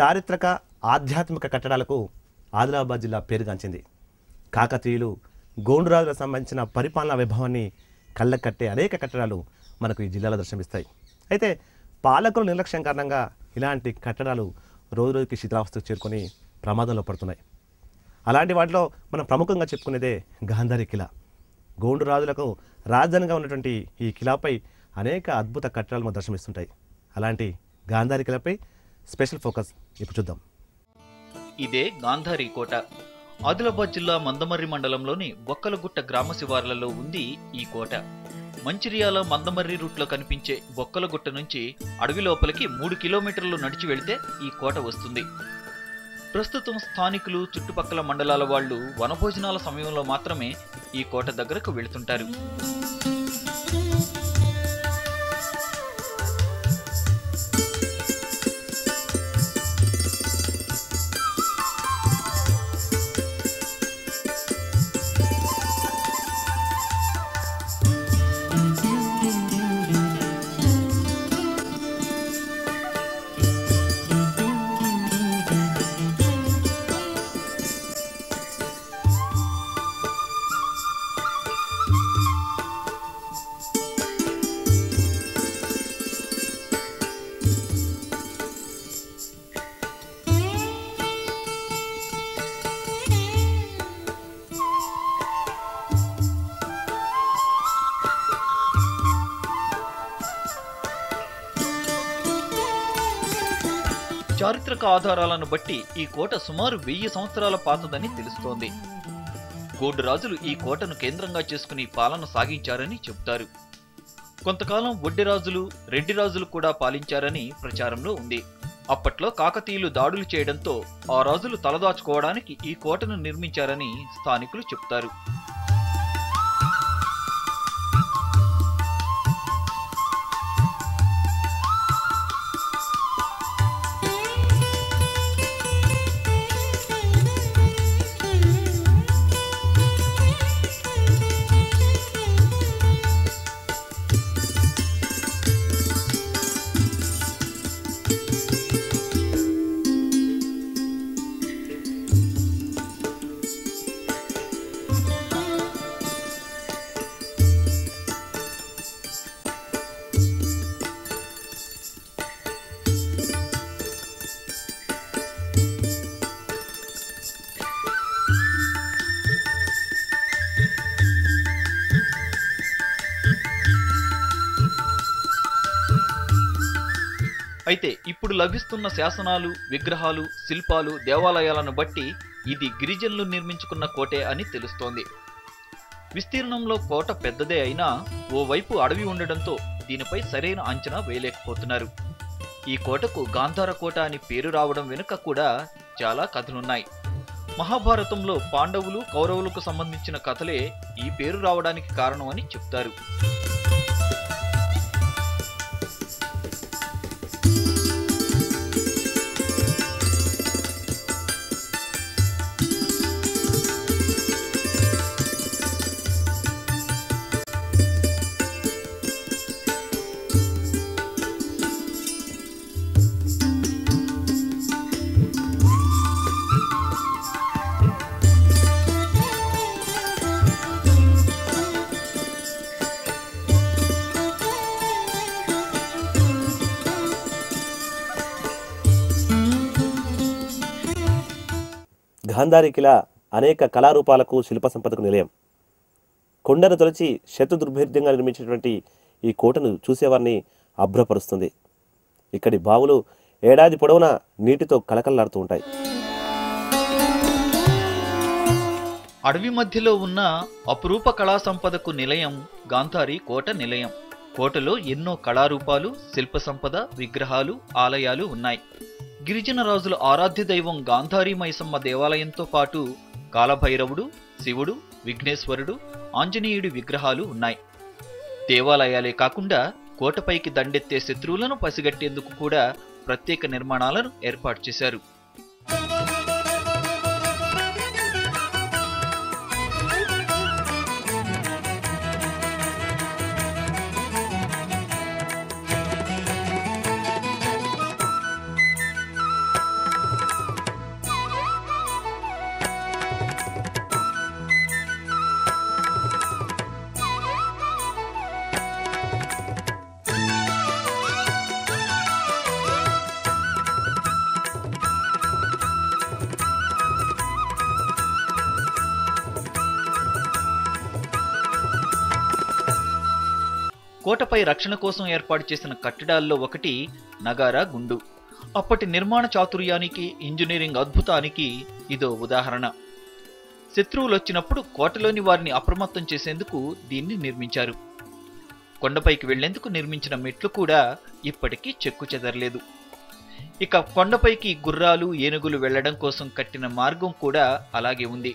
చారిత్రక ఆధ్యాత్మిక కట్టడాలకు ఆదిలాబాద్ జిల్లా పేరుగాంచింది. కాకతీయులు గోండురాజులకు సంబంధించిన పరిపాలనా వైభవాన్ని కళ్ళకట్టే అనేక కట్టడాలు మనకు ఈ జిల్లాలో దర్శనమిస్తాయి. అయితే పాలకుల నిర్లక్ష్యం కారణంగా ఇలాంటి కట్టడాలు రోజురోజుకి శిథిలావస్థకు చేరుకొని ప్రమాదంలో పడుతున్నాయి. అలాంటి వాటిలో మనం ప్రముఖంగా చెప్పుకునేదే గాంధారి కిలా. గోండు రాజులకు రాజధానిగా ఉన్నటువంటి ఈ కిలాపై అనేక అద్భుత కట్టడాలు మనకు దర్శనమిస్తుంటాయి. అలాంటి గాంధారి కిలాపై స్పెషల్ ఫోకస్ ఇప్పుడు చూద్దాం. ఇదే గాంధారి కోట. ఆదిలాబాద్ జిల్లా మందమర్రి మండలంలోని బొక్కలగుట్ట గ్రామ శివార్లలో ఉంది ఈ కోట. మంచిర్యాల మందమర్రి రూట్లో కనిపించే బొక్కలగుట్ట నుంచి అడవి లోపలికి 3 కిలోమీటర్లు నడిచి వెళితే ఈ కోట వస్తుంది. ప్రస్తుతం స్థానికులు చుట్టుపక్కల మండలాల వాళ్ళు వనభోజనాల సమయంలో మాత్రమే ఈ కోట దగ్గరకు వెళుతుంటారు. చారిత్రక ఆధారాలను బట్టి ఈ కోట సుమారు 1000 సంవత్సరాల పాతదని తెలుస్తోంది. గోండు రాజులు ఈ కోటను కేంద్రంగా చేసుకుని పాలన సాగించారని చెబుతారు. కొంతకాలం వడ్డె రాజులు, రెడ్డి రాజులు కూడా పాలించారని ప్రచారంలో ఉంది. అప్పట్లో కాకతీయులు దాడులు చేయడంతో ఆ రాజులు తలదాచుకోవడానికి ఈ కోటను నిర్మించారని స్థానికులు చెబుతారు. అయితే ఇప్పుడు లభిస్తున్న శాసనాలు, విగ్రహాలు, శిల్పాలు, దేవాలయాలను బట్టి ఇది గిరిజనులు నిర్మించుకున్న కోటే అని తెలుస్తోంది. విస్తీర్ణంలో కోట పెద్దదే అయినా ఓవైపు అడవి ఉండడంతో దీనిపై సరైన అంచనా వేయలేకపోతున్నారు. ఈ కోటకు గాంధార కోట అని పేరు రావడం వెనుక కూడా చాలా కథలున్నాయి. మహాభారతంలో పాండవులు, కౌరవులకు సంబంధించిన కథలే ఈ పేరు రావడానికి కారణమని చెప్తారు. గాంధారి కిలా అనేక కళారూపాలకు, శిల్ప సంపదకు నిలయం. కొండను తొలచి శత్రు దుర్భేద్యంగా నిర్మించినటువంటి ఈ కోటను చూసేవారిని అభ్రపరుస్తుంది. ఇక్కడి బావులు ఏడాది పొడవునా నీటితో కలకలలాడుతూ ఉంటాయి. అడవి మధ్యలో ఉన్న అపురూప కళా సంపదకు నిలయం గాంధారి కోట నిలయం. కోటలో ఎన్నో కళారూపాలు, శిల్ప సంపద, విగ్రహాలు, ఆలయాలు ఉన్నాయి. గిరిజన రాజుల ఆరాధ్య దైవం గాంధారి మైసమ్మ దేవాలయంతో పాటు కాలభైరవుడు, శివుడు, విఘ్నేశ్వరుడు, ఆంజనేయుడి విగ్రహాలు ఉన్నాయి. దేవాలయాలే కాకుండా కోటపైకి దండెత్తే శత్రువులను పసిగట్టేందుకు కూడా ప్రత్యేక నిర్మాణాలను ఏర్పాటు చేశారు. కోటపై రక్షణ కోసం ఏర్పాటు చేసిన కట్టడాల్లో ఒకటి నగారా గుండు. అప్పటి నిర్మాణ చాతుర్యానికి, ఇంజనీరింగ్ అద్భుతానికి ఇదో ఉదాహరణ. శత్రువులు వచ్చినప్పుడు కోటలోని వారిని అప్రమత్తం చేసేందుకు దీన్ని నిర్మించారు. కొండపైకి వెళ్లేందుకు నిర్మించిన మెట్లు కూడా ఇప్పటికీ చెక్కు చెదరలేదు. ఇక కొండపైకి గుర్రాలు, ఏనుగులు వెళ్లడం కోసం కట్టిన మార్గం కూడా అలాగే ఉంది.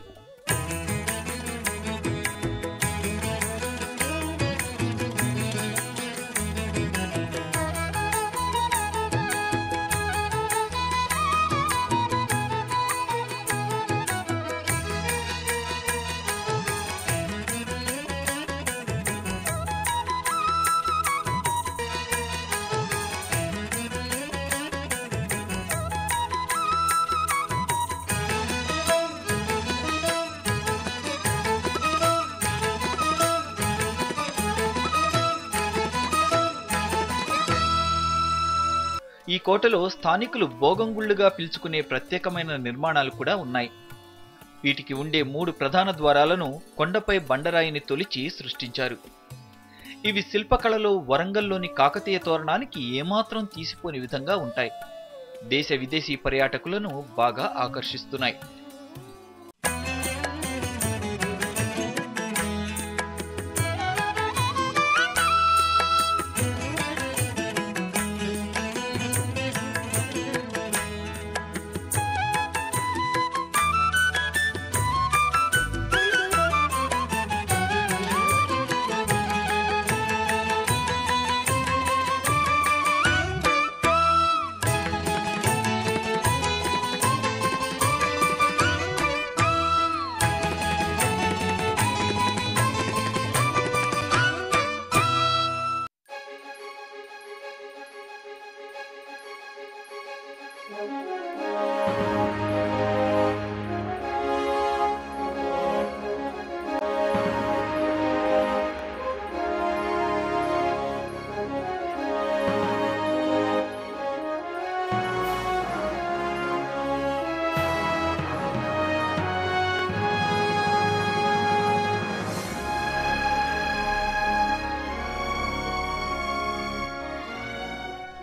ఈ కోటలో స్థానికులు భోగంగుళ్లుగా పిలుచుకునే ప్రత్యేకమైన నిర్మాణాలు కూడా ఉన్నాయి. వీటికి ఉండే 3 ప్రధాన ద్వారాలను కొండపై బండరాయిని తొలిచి సృష్టించారు. ఇవి శిల్పకళలో వరంగల్లోని కాకతీయ తోరణానికి ఏమాత్రం తీసిపోని విధంగా ఉంటాయి. దేశ విదేశీ పర్యాటకులను బాగా ఆకర్షిస్తున్నాయి.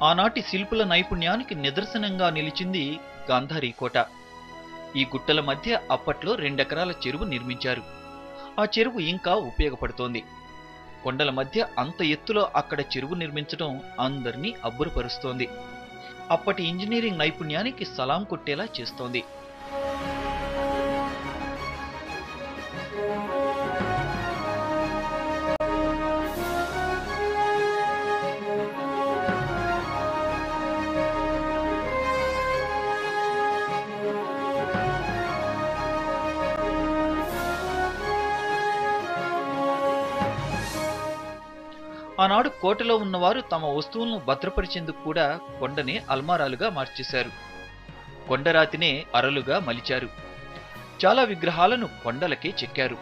ఆనాటి శిల్పుల నైపుణ్యానికి నిదర్శనంగా నిలిచింది గాంధారీ కోట. ఈ గుట్టల మధ్య అప్పట్లో 2 ఎకరాల చెరువు నిర్మించారు. ఆ చెరువు ఇంకా ఉపయోగపడుతోంది. కొండల మధ్య అంత ఎత్తులో అక్కడ చెరువు నిర్మించడం అందరినీ అబ్బురపరుస్తోంది. అప్పటి ఇంజనీరింగ్ నైపుణ్యానికి సలాం కొట్టేలా చేస్తోంది. ఆనాడు కోటలో ఉన్నవారు తమ వస్తువులను భద్రపరిచేందుకు కూడా కొండనే అల్మారాలుగా మార్చేశారు. కొండరాతినే అరలుగా మలిచారు. చాలా విగ్రహాలను కొండలకే చెక్కారు.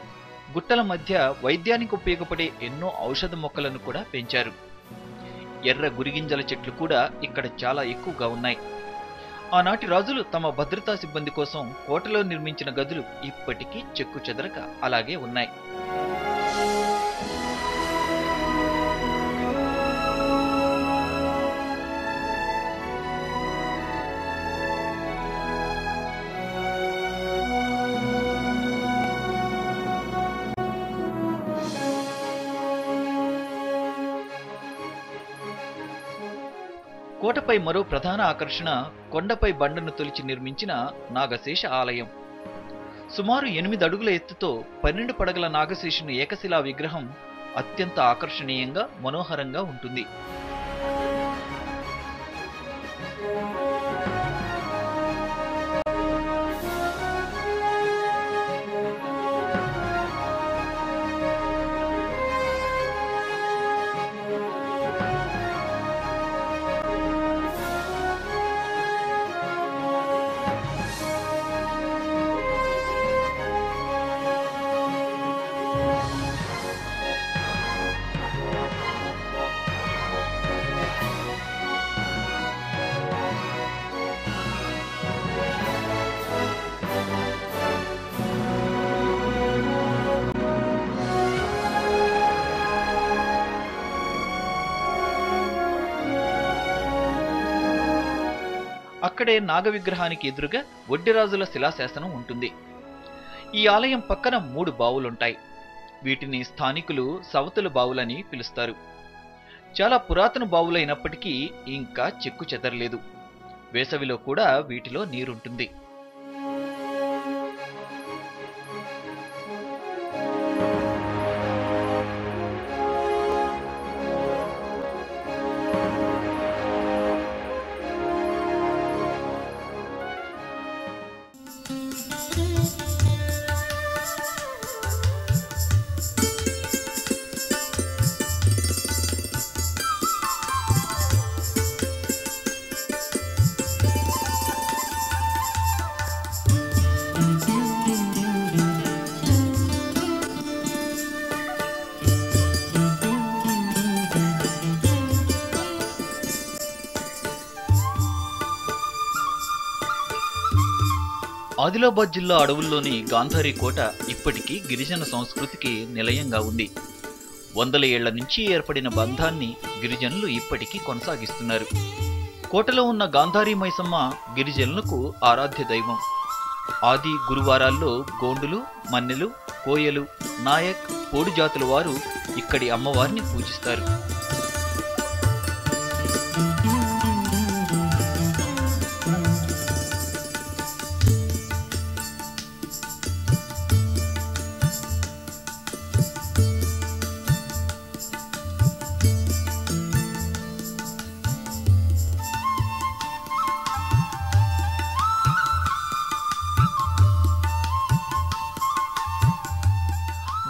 గుట్టల మధ్య వైద్యానికి ఉపయోగపడే ఎన్నో ఔషధ మొక్కలను కూడా పెంచారు. ఎర్ర గురిగింజల చెట్లు కూడా ఇక్కడ చాలా ఎక్కువగా ఉన్నాయి. ఆనాటి రాజులు తమ భద్రతా సిబ్బంది కోసం కోటలో నిర్మించిన గదులు ఇప్పటికీ చెక్కు చెదరక అలాగే ఉన్నాయి. కోటపై మరో ప్రధాన ఆకర్షణ కొండపై బండను తొలిచి నిర్మించిన నాగశేష ఆలయం. సుమారు 8 అడుగుల ఎత్తుతో 12 పడగల నాగశేషుని ఏకశిలా విగ్రహం అత్యంత ఆకర్షణీయంగా, మనోహరంగా ఉంటుంది. అక్కడే నాగ విగ్రహానికి ఎదురుగా వడ్డిరాజుల శిలాశాసనం ఉంటుంది. ఈ ఆలయం పక్కన 3 బావులుంటాయి. వీటిని స్థానికులు సవతుల బావులని పిలుస్తారు. చాలా పురాతన బావులైనప్పటికీ ఇంకా చెక్కు చెదరలేదు. వేసవిలో కూడా వీటిలో నీరుంటుంది. ఆదిలాబాద్ జిల్లా అడవుల్లోని గాంధారి కోట ఇప్పటికీ గిరిజన సంస్కృతికి నిలయంగా ఉంది. వందల ఏళ్ల నుంచి ఏర్పడిన బంధాన్ని గిరిజనులు ఇప్పటికీ కొనసాగిస్తున్నారు. కోటలో ఉన్న గాంధారి మైసమ్మ గిరిజనులకు ఆరాధ్య దైవం. ఆది గురువారాల్లో గోండులు, మన్నెలు, కోయలు, నాయక్, పోడు జాతుల వారు ఇక్కడి అమ్మవారిని పూజిస్తారు.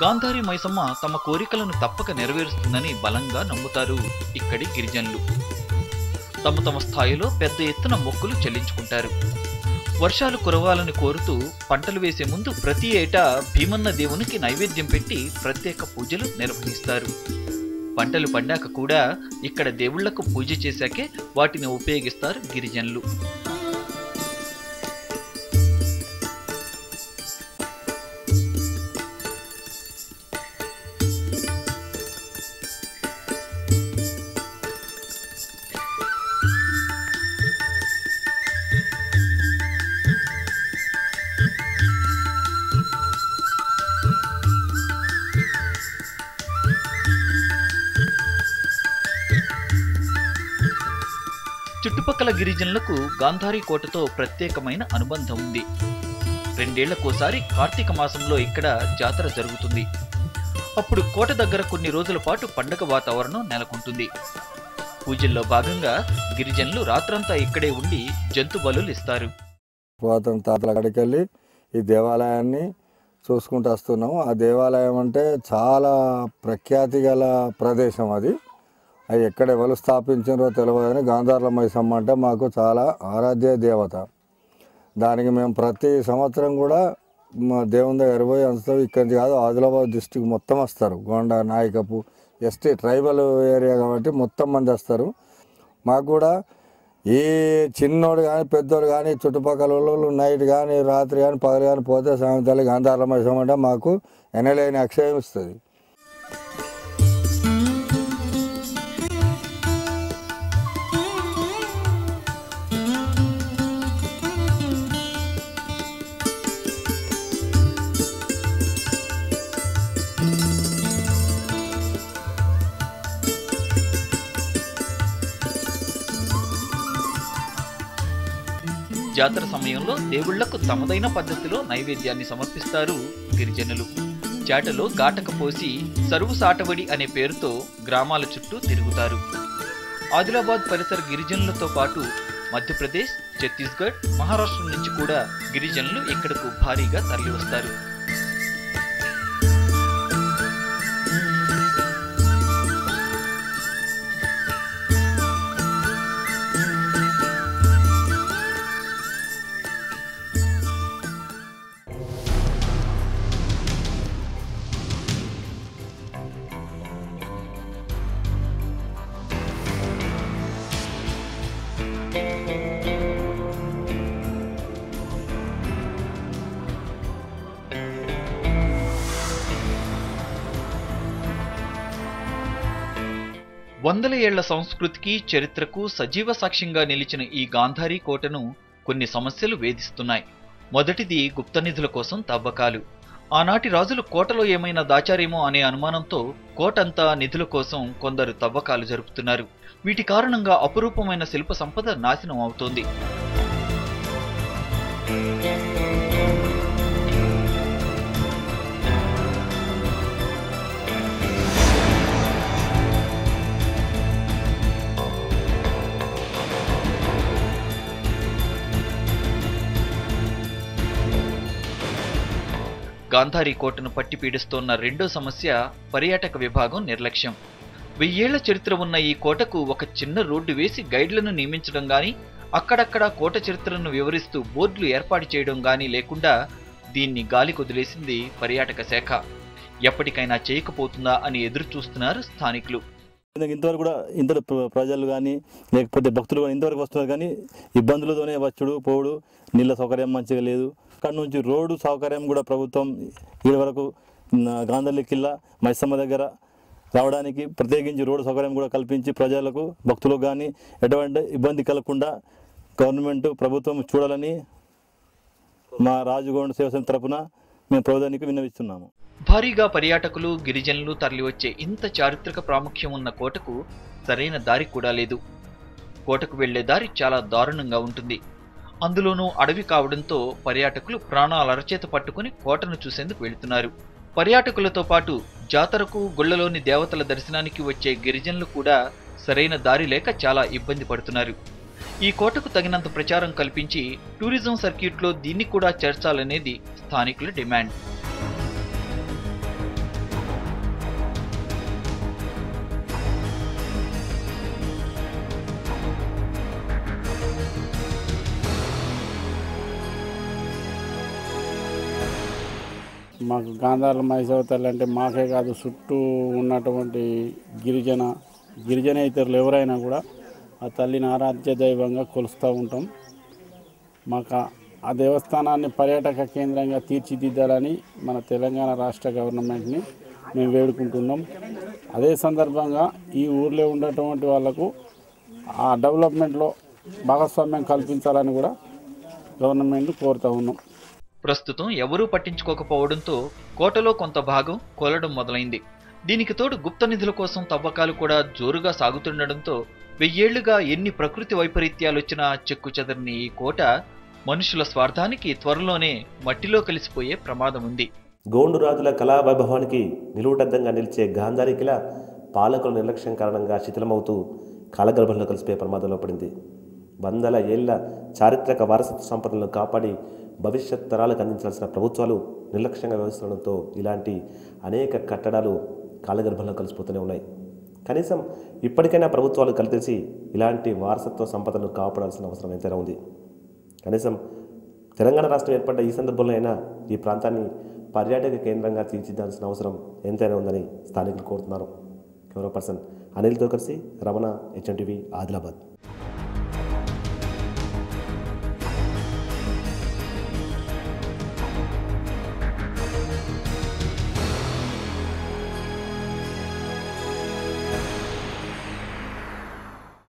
గాంధారి మైసమ్మ తమ కోరికలను తప్పక నెరవేరుస్తుందని బలంగా నమ్ముతారు ఇక్కడి గిరిజనులు. తమ స్థాయిలో పెద్ద ఎత్తున మొక్కులు చెల్లించుకుంటారు. వర్షాలు కురవాలని కోరుతూ పంటలు వేసే ముందు ప్రతి ఏటా భీమన్న దేవునికి నైవేద్యం పెట్టి ప్రత్యేక పూజలు నిర్వహిస్తారు. పంటలు పండాక కూడా ఇక్కడ దేవుళ్లకు పూజ చేశాకే వాటిని ఉపయోగిస్తారు గిరిజనులు. చుట్టుపక్కల గిరిజనులకు గాంధారి కోటతో ప్రత్యేకమైన అనుబంధం ఉంది. 2 ఏళ్లకోసారి కార్తీక మాసంలో ఇక్కడ జాతర జరుగుతుంది. అప్పుడు కోట దగ్గర కొన్ని రోజుల పాటు పండగ వాతావరణం నెలకొంటుంది. పూజల్లో భాగంగా గిరిజనులు రాత్రంతా ఇక్కడే ఉండి జంతు బలులు ఇస్తారు. పురాతన తాతల కాడికి వెళ్ళి ఈ దేవాలయాన్ని చూసుకుంటూ వస్తున్నాము. ఆ దేవాలయం అంటే చాలా ప్రఖ్యాతి గల ప్రదేశం. అది ఎక్కడ ఎవరు స్థాపించారో తెలియదు కానీ గాంధార్ల మైసమ్మ అంటే మాకు చాలా ఆరాధ్య దేవత. దానికి మేము ప్రతి సంవత్సరం కూడా మా దేవుని దగ్గర పోయి వస్తాం. ఇక్కడి కాదు, ఆదిలాబాద్ డిస్టిక్ మొత్తం వస్తారు. Gonda, Nayakapu, ST tribal area కాబట్టి మొత్తం మంది వస్తారు. మాకు కూడా ఈ చిన్నోడు కానీ పెద్దోడు కానీ చుట్టుపక్కల వాళ్ళు నైట్ కానీ రాత్రి కానీ పగలు కానీ పోతే సాయంత్రాలు గాంధార్ల మైసమ్మ అంటే మాకు ఎనలేని అక్షయం ఇస్తుంది. జాతర సమయంలో దేవుళ్లకు తమదైన పద్ధతిలో నైవేద్యాన్ని సమర్పిస్తారు గిరిజనులు. చాటలో గాటక పోసి సరువు సాటవడి అనే పేరుతో గ్రామాల చుట్టూ తిరుగుతారు. ఆదిలాబాద్ పరిసర గిరిజనులతో పాటు మధ్యప్రదేశ్, ఛత్తీస్గఢ్, మహారాష్ట్ర నుంచి కూడా గిరిజనులు ఇక్కడకు భారీగా తరలివస్తారు. వందల ఏళ్ల సంస్కృతికి చరిత్రకు సజీవ సాక్ష్యంగా నిలిచిన ఈ గాంధారి కోటను కొన్ని సమస్యలు వేధిస్తున్నాయి. మొదటిది గుప్త నిధుల కోసం తవ్వకాలు. ఆనాటి రాజులు కోటలో ఏమైనా దాచారేమో అనే అనుమానంతో కోటంతా నిధుల కోసం కొందరు తవ్వకాలు జరుపుతున్నారు. వీటి కారణంగా అపురూపమైన శిల్ప సంపద నాశనం అవుతోంది. గాంధారి కోటను పట్టి పీడిస్తోన్న రెండో సమస్య పర్యాటక విభాగం నిర్లక్ష్యం. 1000 ఏళ్ల చరిత్ర ఉన్న ఈ కోటకు ఒక చిన్న రోడ్డు వేసి గైడ్లను నియమించడం గానీ, అక్కడక్కడ కోట చరిత్రను వివరిస్తూ బోర్డులు ఏర్పాటు చేయడం గానీ లేకుండా దీన్ని గాలి కొదిలేసింది పర్యాటక శాఖ. ఎప్పటికైనా చేయకపోతుందా అని ఎదురు చూస్తున్నారు స్థానికులు. ఇంతవరకు కూడా ఇంత ప్రజలు కానీ లేకపోతే భక్తులు కానీ ఇంతవరకు వస్తున్నారు, కానీ ఇబ్బందులతోనే వచ్చుడు పోవుడు, నీళ్ళ సౌకర్యం మంచిగా లేదు. అక్కడ నుంచి రోడ్డు సౌకర్యం కూడా ప్రభుత్వం ఈ వరకు గాంధారి కిల్లా మైసమ్మ దగ్గర రావడానికి ప్రత్యేకించి రోడ్డు సౌకర్యం కూడా కల్పించి ప్రజలకు భక్తులకు కానీ ఎటువంటి ఇబ్బంది కలగకుండా గవర్నమెంట్ ప్రభుత్వం చూడాలని మా రాజగోండ శివసేన తరపున మేము ప్రభుత్వానికి విన్నవిస్తున్నాము. భారీగా పర్యాటకులు గిరిజనులు తరలివచ్చే ఇంత చారిత్రక ప్రాముఖ్యం ఉన్న కోటకు సరైన దారి కూడా లేదు. కోటకు వెళ్లే దారి చాలా దారుణంగా ఉంటుంది. అందులోనూ అడవి కావడంతో పర్యాటకులు ప్రాణాలు అరచేత పట్టుకుని కోటను చూసేందుకు వెళుతున్నారు. పర్యాటకులతో పాటు జాతరకు గుళ్లలోని దేవతల దర్శనానికి వచ్చే గిరిజనులు కూడా సరైన దారి లేక చాలా ఇబ్బంది పడుతున్నారు. ఈ కోటకు తగినంత ప్రచారం కల్పించి టూరిజం సర్క్యూట్లో దీన్ని కూడా చేర్చాలనేది స్థానికుల డిమాండ్. మాకు గాంధారి మైసమ్మ తల్లి అంటే మాకే కాదు, చుట్టూ ఉన్నటువంటి గిరిజనేతరులు ఎవరైనా కూడా ఆ తల్లిని ఆరాధ్య దైవంగా కొలుస్తూ ఉంటాం. మాకు ఆ దేవస్థానాన్ని పర్యాటక కేంద్రంగా తీర్చిదిద్దాలని మన తెలంగాణ రాష్ట్ర గవర్నమెంట్ని మేము వేడుకుంటున్నాం. అదే సందర్భంగా ఈ ఊర్లో ఉన్నటువంటి వాళ్లకు ఆ డెవలప్మెంట్లో భాగస్వామ్యం కల్పించాలని కూడా గవర్నమెంట్ కోరుతూ ఉన్నాం. ప్రస్తుతం ఎవరూ పట్టించుకోకపోవడంతో కోటలో కొంత భాగం కూలడం మొదలైంది. దీనికి తోడు గుప్త నిధుల కోసం తవ్వకాలు కూడా జోరుగా సాగుతుండడంతో 1000 ఏళ్లుగా ఎన్ని ప్రకృతి వైపరీత్యాలొచ్చినా చెక్కు చెదరని ఈ కోట మనుషుల స్వార్థానికి త్వరలోనే మట్టిలో కలిసిపోయే ప్రమాదం ఉంది. గోండు రాజుల కళా వైభవానికి నిలువుటద్దంగా నిలిచే గాంధారి కిలా పాలకుల నిర్లక్ష్యం కారణంగా శిథిలమవుతూ కాలగర్భంలో కలిసిపోయే ప్రమాదంలో పడింది. వందల ఏళ్ల చారిత్రక వారసత్వ సంపదలను కాపాడి భవిష్యత్ తరాలకు అందించాల్సిన ప్రభుత్వాలు నిర్లక్ష్యంగా వ్యవహరిస్తుండడంతో ఇలాంటి అనేక కట్టడాలు కాలగర్భంలో కలిసిపోతూనే ఉన్నాయి. కనీసం ఇప్పటికైనా ప్రభుత్వాలు కలిసి ఇలాంటి వారసత్వ సంపదను కాపాడాల్సిన అవసరం ఎంతైనా ఉంది. కనీసం తెలంగాణ రాష్ట్రం ఏర్పడ్డ ఈ సందర్భంలో అయినా ఈ ప్రాంతాన్ని పర్యాటక కేంద్రంగా తీర్చిదిద్దాల్సిన అవసరం ఎంతైనా ఉందని స్థానికులు కోరుతున్నారు. కెమెరా పర్సన్ అనిల్తో కలిసి రమణ, HMTV, ఆదిలాబాద్.